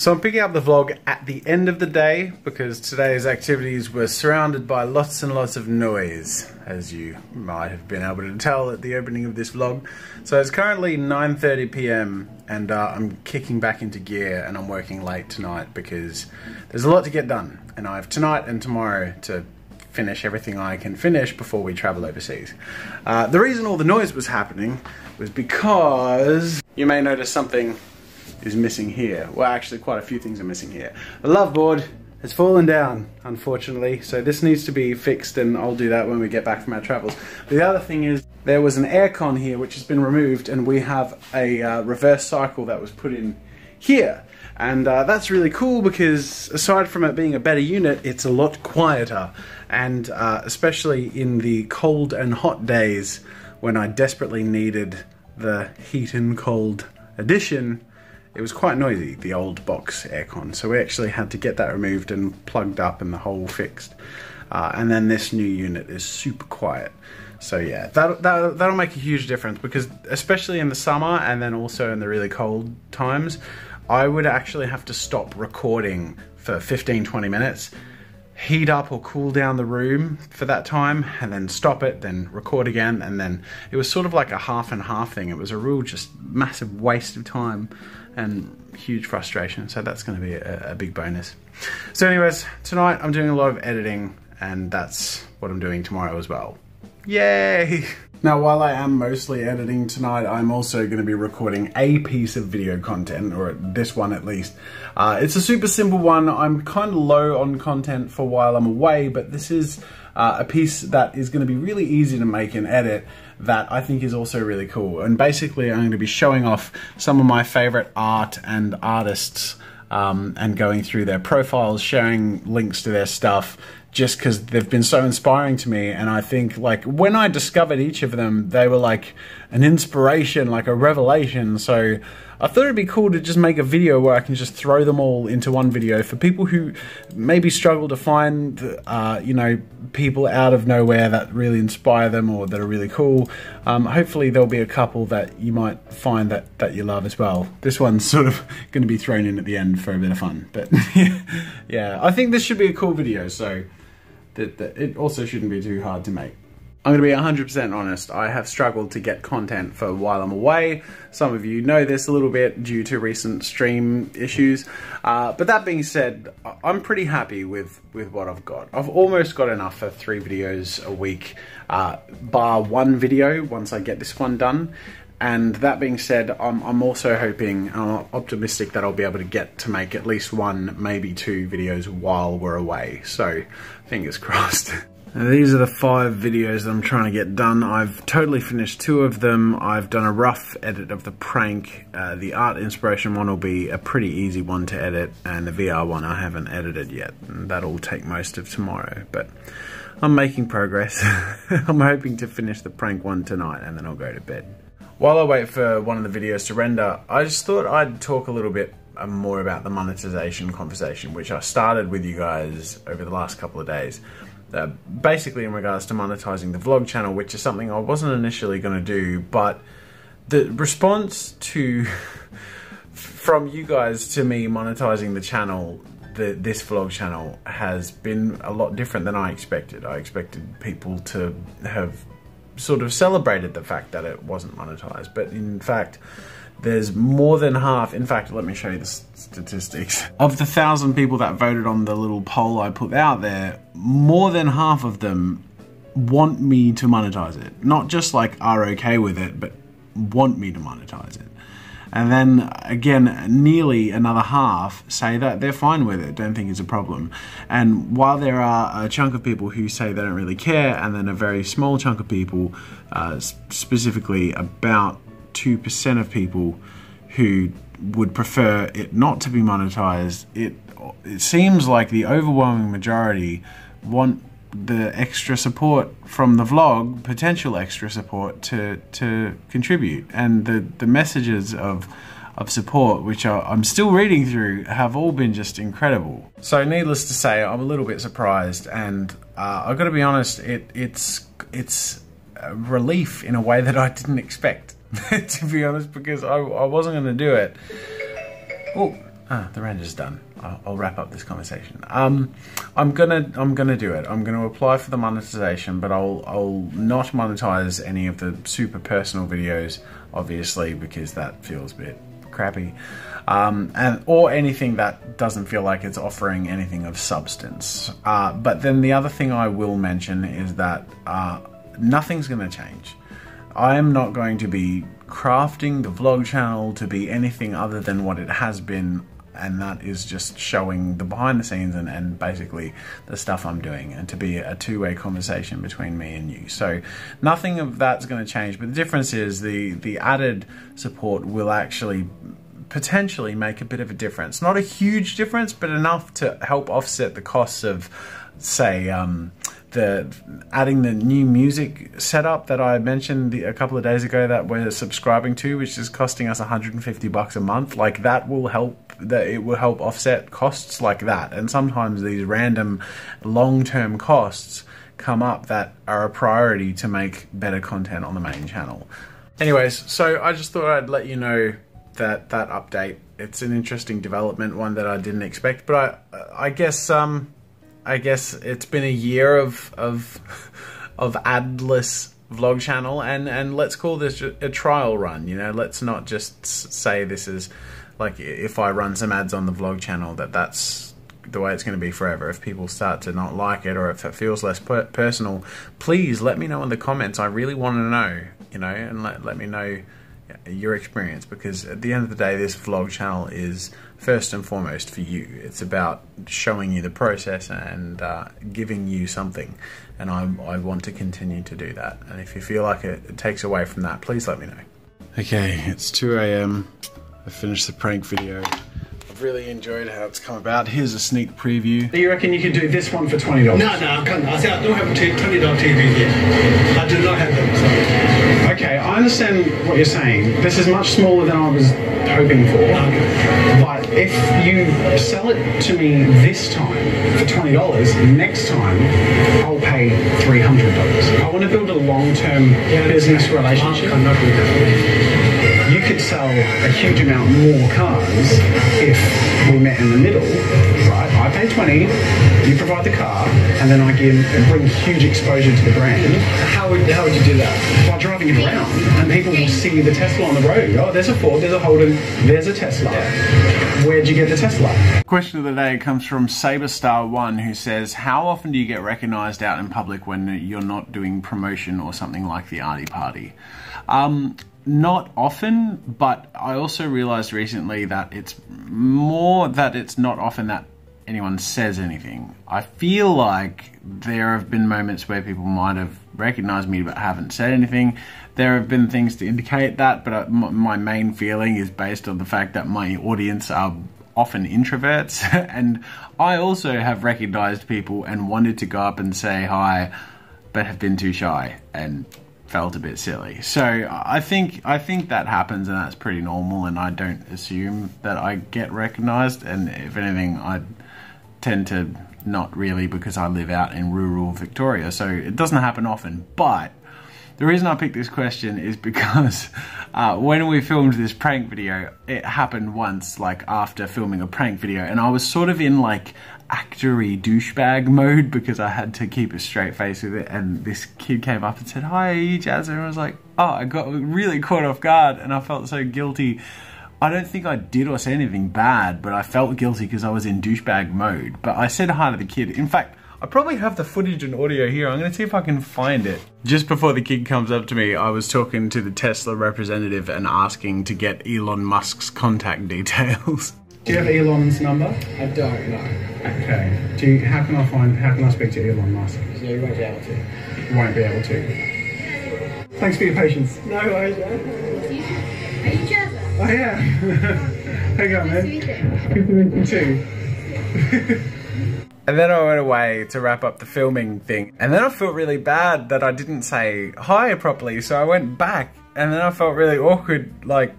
So I'm picking up the vlog at the end of the day because today's activities were surrounded by lots and lots of noise, as you might have been able to tell at the opening of this vlog. So it's currently 9:30 p.m. and I'm kicking back into gear and I'm working late tonight because there's a lot to get done and I have tonight and tomorrow to finish everything I can finish before we travel overseas. The reason all the noise was happening was because you may notice something is missing here. Well, actually quite a few things are missing here. The love board has fallen down, unfortunately, so this needs to be fixed and I'll do that when we get back from our travels. But the other thing is there was an aircon here which has been removed and we have a reverse cycle that was put in here. And that's really cool because aside from it being a better unit, it's a lot quieter. And especially in the cold and hot days when I desperately needed the heat and cold addition, it was quite noisy, the old box aircon. So we actually had to get that removed and plugged up and the hole fixed. And then this new unit is super quiet. So yeah, that'll make a huge difference because especially in the summer and then also in the really cold times, I would actually have to stop recording for 15-20 minutes, heat up or cool down the room for that time, and then stop it, then record again, and then it was sort of like a half and half thing. It was a real just massive waste of time and huge frustration, so that's going to be a big bonus. So anyways, tonight I'm doing a lot of editing, and that's what I'm doing tomorrow as well. Yay! Now, while I am mostly editing tonight, I'm also going to be recording a piece of video content, or this one at least. It's a super simple one. I'm kind of low on content for while I'm away, but this is a piece that is going to be really easy to make and edit that I think is also really cool. And basically, I'm going to be showing off some of my favorite art and artists and going through their profiles, sharing links to their stuff, just because they've been so inspiring to me. And I think like when I discovered each of them, they were like an inspiration, like a revelation. So I thought it'd be cool to just make a video where I can just throw them all into one video for people who maybe struggle to find, you know, people out of nowhere that really inspire them or that are really cool. Hopefully there'll be a couple that you might find that you love as well. This one's sort of going to be thrown in at the end for a bit of fun, but yeah, I think this should be a cool video. So that it also shouldn't be too hard to make. I'm going to be 100% honest, I have struggled to get content for while I'm away. Some of you know this a little bit due to recent stream issues. But that being said, I'm pretty happy with what I've got. I've almost got enough for 3 videos a week, bar one video once I get this one done. And that being said, I'm also hoping, I'm optimistic that I'll be able to get to make at least 1, maybe 2 videos while we're away. So, fingers crossed. Now, these are the 5 videos that I'm trying to get done. I've totally finished 2 of them. I've done a rough edit of the prank. The art inspiration one will be a pretty easy one to edit, and the VR one I haven't edited yet. And that'll take most of tomorrow, but I'm making progress. I'm hoping to finish the prank one tonight, and then I'll go to bed. While I wait for one of the videos to render, I just thought I'd talk a little bit more about the monetization conversation, which I started with you guys over the last couple of days. Basically in regards to monetizing the vlog channel, which is something I wasn't initially going to do, but the response from you guys to me monetizing the channel, this vlog channel, has been a lot different than I expected. I expected people to have sort of celebrated the fact that it wasn't monetized, but in fact there's more than half. In fact, let me show you the statistics. Of the 1,000 people that voted on the little poll I put out there, more than half of them want me to monetize it. Not just like are okay with it, but want me to monetize it. And then again, nearly another half say that they're fine with it, don't think it's a problem. And while there are a chunk of people who say they don't really care, and then a very small chunk of people, specifically about 2% of people who would prefer it not to be monetized, it seems like the overwhelming majority want the extra support from the vlog, potential extra support, to contribute. And the messages of support, which I'm still reading through, have all been just incredible. So needless to say, I'm a little bit surprised, and I've got to be honest, it's a relief in a way that I didn't expect, to be honest, because I wasn't going to do it. Oh, the render's done. I'll wrap up this conversation. I'm gonna do it. I'm gonna apply for the monetization, but I'll not monetize any of the super personal videos, obviously, because that feels a bit crappy, or anything that doesn't feel like it's offering anything of substance. But then the other thing I will mention is that nothing's gonna change. I am not going to be crafting the vlog channel to be anything other than what it has been, and that is just showing the behind the scenes and basically the stuff I'm doing, and to be a two-way conversation between me and you. So nothing of that's going to change, but the difference is the added support will actually potentially make a bit of a difference. Not a huge difference, but enough to help offset the costs of, say, adding the new music setup that I mentioned a couple of days ago that we're subscribing to, which is costing us 150 bucks a month. Like, that will help. That it will help offset costs like that. And sometimes these random long-term costs come up that are a priority to make better content on the main channel. Anyways, so I just thought I'd let you know that update. It's an interesting development, one that I didn't expect, but I guess it's been a year of adless vlog channel, and let's call this a trial run. You know, let's not just say this is like, if I run some ads on the vlog channel, that's the way it's going to be forever. If people start to not like it, or if it feels less personal, please let me know in the comments. I really want to know, you know, and let me know your experience, because at the end of the day, this vlog channel is first and foremost for you. It's about showing you the process and giving you something, and I want to continue to do that. And if you feel like it takes away from that, please let me know. Okay, it's 2 AM. I finished the prank video. I've really enjoyed how it's come about. Here's a sneak preview. Do you reckon you could do this one for $20? No, I can't. I said I don't have $20 TVs yet. I do not have them. So. Okay, I understand what you're saying. This is much smaller than I was hoping for. Okay. But if you sell it to me this time for $20, next time I'll pay $300. I want to build a long-term business relationship. I'm not doing that. You could sell a huge amount more cars if we met in the middle, right? I pay 20, you provide the car, and then I bring huge exposure to the brand. How would you do that? By driving it around, and people will see the Tesla on the road. Oh, there's a Ford, there's a Holden, there's a Tesla. Yeah. Where'd you get the Tesla? Question of the day comes from SaberStar1, who says, how often do you get recognized out in public when you're not doing promotion or something like the Arty Party? Not often, but I also realized recently that it's not often that anyone says anything. I feel like there have been moments where people might have recognized me but haven't said anything. There have been things to indicate that, but my main feeling is based on the fact that my audience are often introverts, and I also have recognized people and wanted to go up and say hi, but have been too shy and felt a bit silly. So I think that happens, and that's pretty normal, and I don't assume that I get recognized, and if anything, I tend to not really, because I live out in rural Victoria, so it doesn't happen often. But the reason I picked this question is because when we filmed this prank video, it happened once, like after filming a prank video, and I was sort of in like actory douchebag mode because I had to keep a straight face with it, and this kid came up and said, "Hi, are you Jazza?" And I was like, oh, I got really caught off guard, and I felt so guilty. I don't think I did or said anything bad, but I felt guilty because I was in douchebag mode. But I said hi to the kid. In fact, I probably have the footage and audio here. I'm going to see if I can find it. Just before the kid comes up to me, I was talking to the Tesla representative and asking to get Elon Musk's contact details. Do you have Elon's number? I don't know. Okay. How can I speak to Elon Musk? No, you won't be able to. You won't be able to. Thanks for your patience. No worries, man. Are you Jazza? Oh yeah. How you going, man? Good to meet you too. And then I went away to wrap up the filming thing, and then I felt really bad that I didn't say hi properly, so I went back, and then I felt really awkward. Like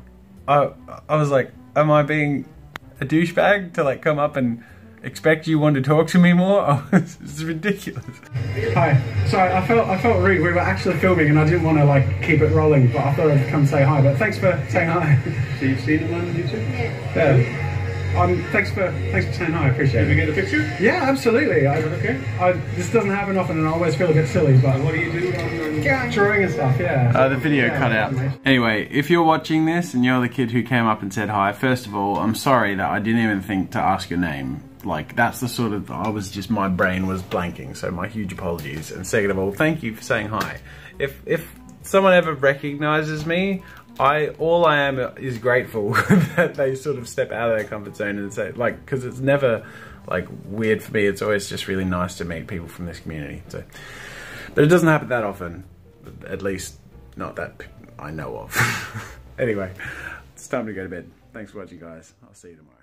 I was like, am I being a douchebag to like come up and expect you want to talk to me more? Oh, it's ridiculous. Hi. Sorry, I felt rude. We were actually filming and I didn't want to like keep it rolling, but I thought I'd come say hi. But thanks for saying hi. So you've seen him on YouTube? Yeah. Thanks for saying hi. I appreciate it. Did we get a picture? Yeah, absolutely. Okay. This doesn't happen often, and I always feel a bit silly. But What do you do on drawing and stuff, yeah. The video cut out. Anyway, if you're watching this and you're the kid who came up and said hi, first of all, I'm sorry that I didn't even think to ask your name. Like, that's the sort of, my brain was blanking, so my huge apologies. And second of all, thank you for saying hi. If someone ever recognizes me, all I am is grateful that they sort of step out of their comfort zone and say, like, because it's never like weird for me. It's always just really nice to meet people from this community. So, but it doesn't happen that often, at least not that I know of. Anyway, it's time to go to bed. Thanks for watching, guys. I'll see you tomorrow.